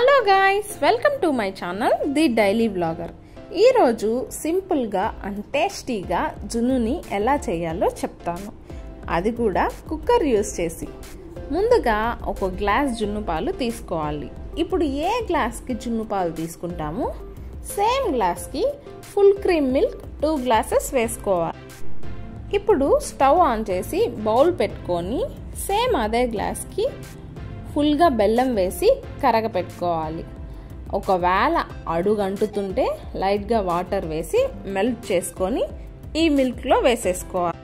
Hello guys, welcome to my channel the daily vlogger. ఈరోజు సింపుల్గా and టేస్టీగా జున్నుని ఎలా చేయాలో చెప్తాను, అది కూడా కుక్కర్ యూస్ చేసి. ముందుగా ఒక గ్లాస్ జున్ను పాలు తీసుకోవాలి. ఇప్పుడు ఏ గ్లాస్కి జున్ను పాలు తీసుకుంటామో సేమ్ గ్లాస్కి ఫుల్ క్రీమ్ మిల్క్ 2 గ్లాసెస్ వేసుకోవాలి. ఇప్పుడు స్టవ్ ఆన్ చేసి బౌల్ పెట్టుకొని సేమ్ అదే గ్లాస్కి ఫుల్గా బెల్లం వేసి కరగపెట్టుకోవాలి. ఒకవేళ అడుగంటుతుంటే లైట్గా వాటర్ వేసి మెల్ట్ చేసుకొని ఈ మిల్క్లో వేసేసుకోవాలి.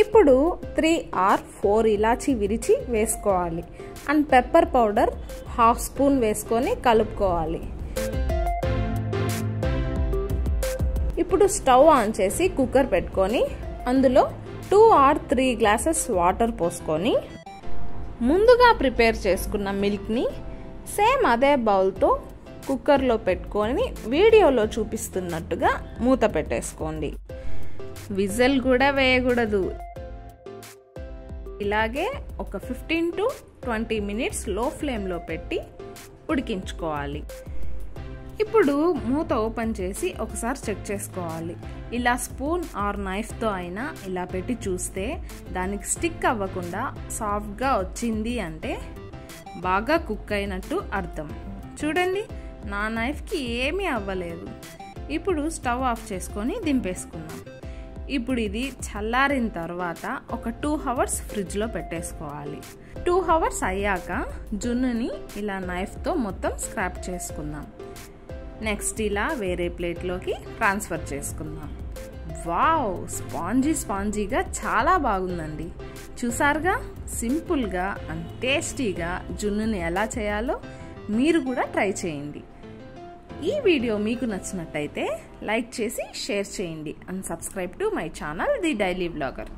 ఇప్పుడు 3 or 4 ఇలాచీ విరిచి వేసుకోవాలి. అండ్ పెప్పర్ పౌడర్ 1/2 స్పూన్ వేసుకొని కలుపుకోవాలి. ఇప్పుడు స్టవ్ ఆన్ చేసి కుక్కర్ పెట్టుకొని అందులో 2 or 3 గ్లాసెస్ వాటర్ పోసుకొని ముందుగా ప్రిపేర్ చేసుకున్న మిల్క్ని సేమ్ అదే బౌల్తో కుక్కర్లో పెట్టుకొని వీడియోలో చూపిస్తున్నట్టుగా మూత పెట్టేసుకోండి. విజిల్ కూడా వేయకూడదు. ఇలాగే ఒక 15 to 20 మినిట్స్ లో ఫ్లేమ్లో పెట్టి ఉడికించుకోవాలి. ఇప్పుడు మూత ఓపెన్ చేసి ఒకసారి చెక్ చేసుకోవాలి. ఇలా స్పూన్ ఆర్ నైఫ్తో అయినా ఇలా పెట్టి చూస్తే దానికి స్టిక్ అవ్వకుండా సాఫ్ట్గా వచ్చింది అంటే బాగా కుక్ అయినట్టు అర్థం. చూడండి, నా నైఫ్కి ఏమీ అవ్వలేదు. ఇప్పుడు స్టవ్ ఆఫ్ చేసుకొని దింపేసుకుందాం. ఇప్పుడు ఇది చల్లారిన తర్వాత ఒక 2 hours ఫ్రిడ్జ్లో పెట్టేసుకోవాలి. 2 hours అయ్యాక జున్నుని ఇలా నైఫ్తో మొత్తం స్క్రాప్ చేసుకుందాం. నెక్స్ట్ ఇలా వేరే ప్లేట్లోకి ట్రాన్స్ఫర్ చేసుకుందాం. వావ్, స్పాంజీగా చాలా బాగుందండి. చూసారుగా, సింపుల్గా అండ్ టేస్టీగా జున్నుని ఎలా చేయాలో మీరు కూడా ట్రై చేయండి. ఈ వీడియో మీకు నచ్చినట్టయితే లైక్ చేసి షేర్ చేయండి and subscribe to my channel the daily vlogger.